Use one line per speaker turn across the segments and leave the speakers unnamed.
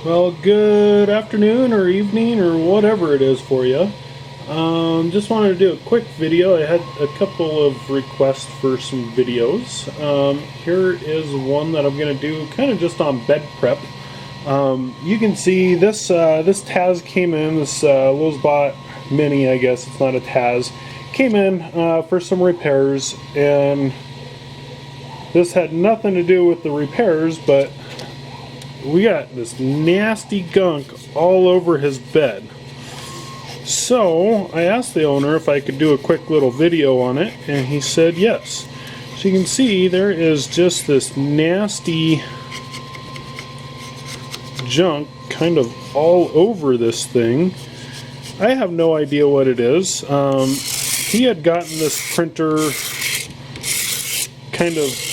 Well, good afternoon or evening or whatever it is for you. Just wanted to do a quick video. I had a couple of requests for some videos. Here is one that I'm going to do kind of just on bed prep. You can see this this Taz came in, this Lilsbot Mini, I guess it's not a Taz, came in for some repairs, and this had nothing to do with the repairs, but we got this nasty gunk all over his bed. So I asked the owner if I could do a quick little video on it, and he said yes. So you can see there is just this nasty junk kind of all over this thing. I have no idea what it is. He had gotten this printer kind of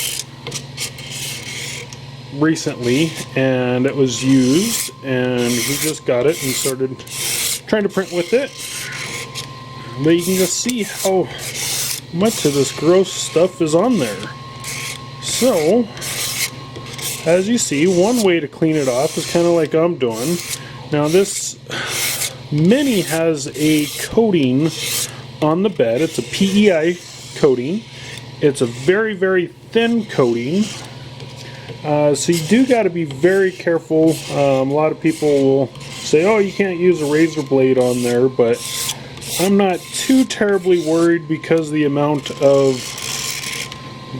recently, and it was used, and he just got it and started trying to print with it. But you can just see how much of this gross stuff is on there. So as you see, one way to clean it off is kind of like I'm doing. Now this Mini has a coating on the bed. It's a PEI coating. It's a very, very thin coating. So you do got to be very careful. A lot of people will say, oh, you can't use a razor blade on there, but I'm not too terribly worried because of the amount of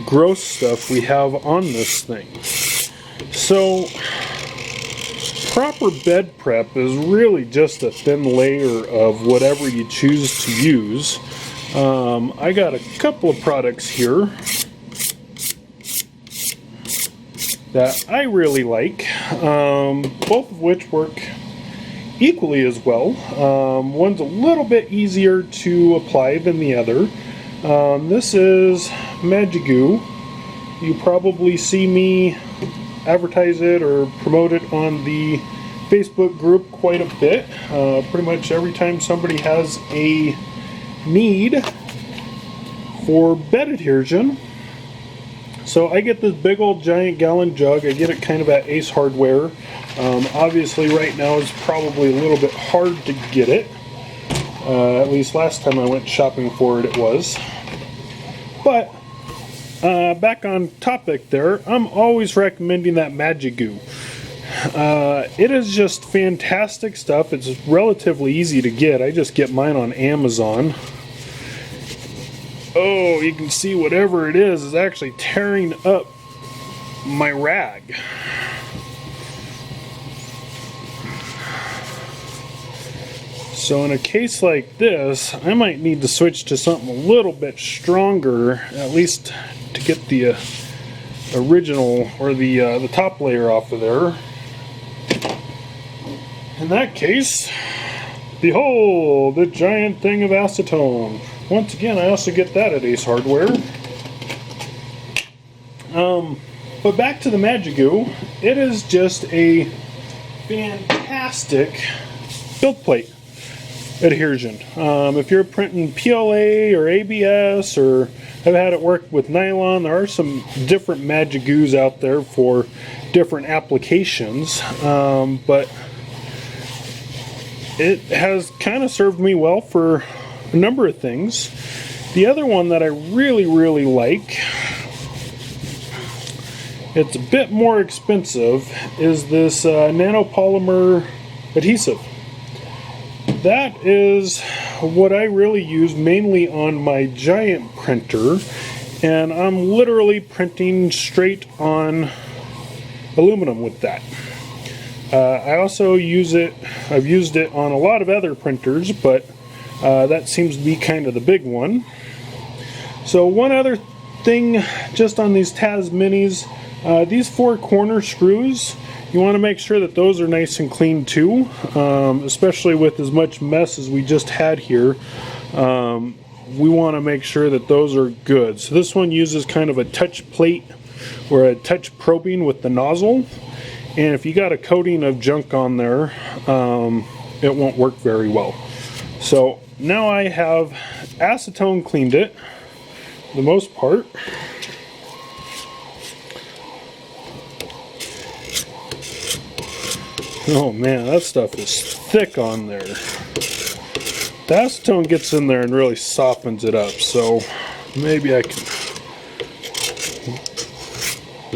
gross stuff we have on this thing. So proper bed prep is really just a thin layer of whatever you choose to use. I got a couple of products here that I really like, both of which work equally as well. One's a little bit easier to apply than the other. This is Magigoo. You probably see me advertise it or promote it on the Facebook group quite a bit. Pretty much every time somebody has a need for bed adhesion. So I get this big old giant gallon jug. I get it kind of at Ace Hardware. Obviously right now it's probably a little bit hard to get it. At least last time I went shopping for it, it was. But back on topic there, I'm always recommending that Magigoo. It is just fantastic stuff. It's relatively easy to get. I just get mine on Amazon. Oh, you can see whatever it is actually tearing up my rag. So in a case like this, I might need to switch to something a little bit stronger, at least to get the original or the top layer off of there. In that case, behold, the giant thing of acetone. Once again, I also get that at Ace Hardware. But back to the Magigoo, it is just a fantastic build plate adhesion. If you're printing PLA or ABS, or I've had it work with nylon, there are some different Magigoos out there for different applications, but it has kind of served me well for a number of things. The other one that I really, really like, it's a bit more expensive, is this nanopolymer adhesive. That is what I really use mainly on my giant printer, and I'm literally printing straight on aluminum with that. I also use it, I've used it on a lot of other printers, but that seems to be kind of the big one. So one other thing just on these Taz Minis, these four corner screws, you want to make sure that those are nice and clean too, especially with as much mess as we just had here. We want to make sure that those are good. So this one uses kind of a touch plate or a touch probing with the nozzle, and if you got a coating of junk on there, it won't work very well. So now I have acetone cleaned it for the most part. Oh man, that stuff is thick on there. The acetone gets in there and really softens it up, so maybe I can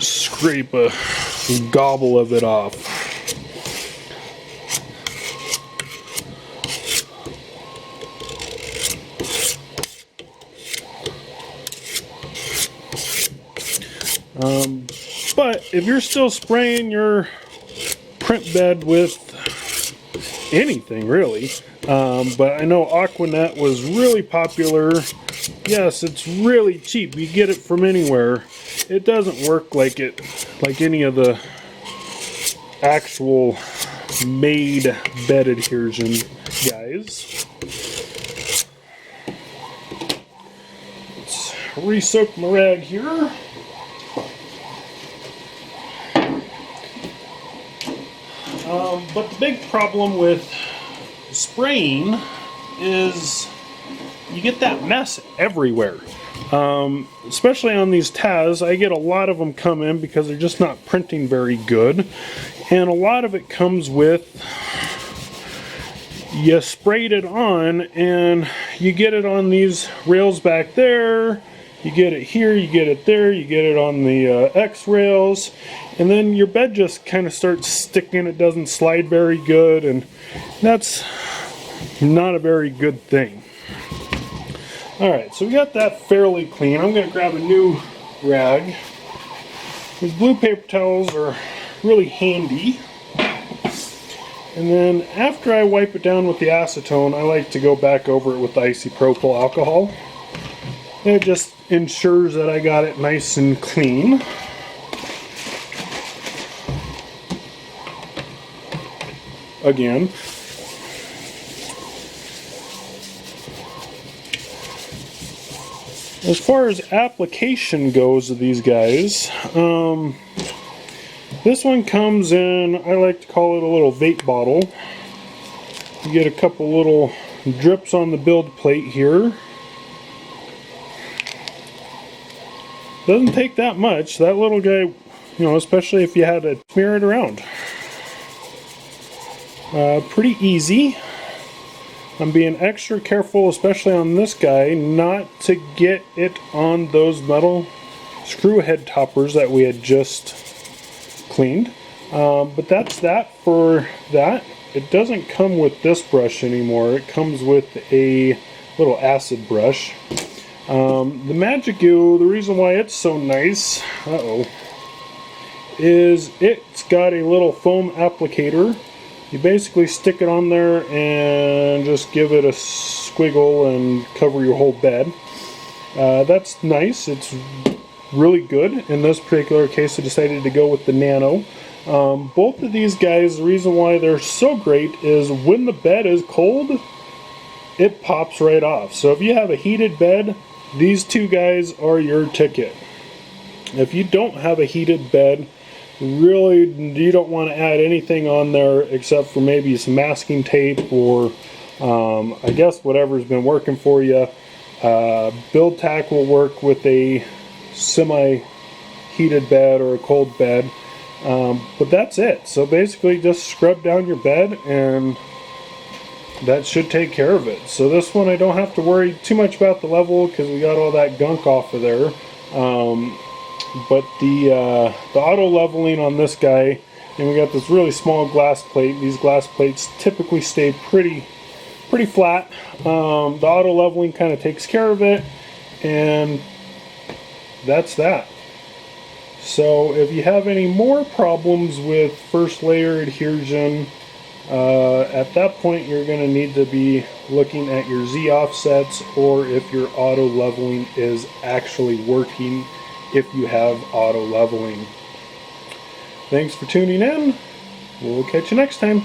scrape a gobble of it off. But if you're still spraying your print bed with anything really, but I know Aquanet was really popular. Yes, it's really cheap. You get it from anywhere. It doesn't work like any of the actual made bed adhesion guys. Let's re-soak my rag here. But the big problem with spraying is you get that mess everywhere. Especially on these Taz, I get a lot of them come in because they're just not printing very good. And a lot of it comes with you sprayed it on and you get it on these rails back there. You get it here, you get it there, you get it on the X rails, and then your bed just kind of starts sticking. It doesn't slide very good, and that's not a very good thing. Alright, so we got that fairly clean. I'm going to grab a new rag. These blue paper towels are really handy. And then after I wipe it down with the acetone, I like to go back over it with the isopropyl alcohol. It just ensures that I got it nice and clean. Again. As far as application goes of these guys, this one comes in, I like to call it a little vape bottle. You get a couple little drips on the build plate here. Doesn't take that much. That little guy, you know, especially if you had to smear it around. Pretty easy. I'm being extra careful, especially on this guy, not to get it on those metal screw head toppers that we had just cleaned. But that's that for that. It doesn't come with this brush anymore. It comes with a little acid brush. The Magigoo, the reason why it's so nice, is it's got a little foam applicator. You basically stick it on there and just give it a squiggle and cover your whole bed. That's nice. It's really good. In this particular case, I decided to go with the Nano. Both of these guys, the reason why they're so great is when the bed is cold, it pops right off. So if you have a heated bed, these two guys are your ticket. If you don't have a heated bed, really you don't want to add anything on there except for maybe some masking tape or I guess whatever's been working for you. Build Tack will work with a semi-heated bed or a cold bed. But that's it. So basically just scrub down your bed and that should take care of it. So this one I don't have to worry too much about the level because we got all that gunk off of there. But the auto leveling on this guy, and we got this really small glass plate. These glass plates typically stay pretty flat. The auto leveling kind of takes care of it, and that's that. So if you have any more problems with first layer adhesion, at that point you're going to need to be looking at your Z offsets, or if your auto leveling is actually working, if you have auto leveling. Thanks for tuning in. We'll catch you next time.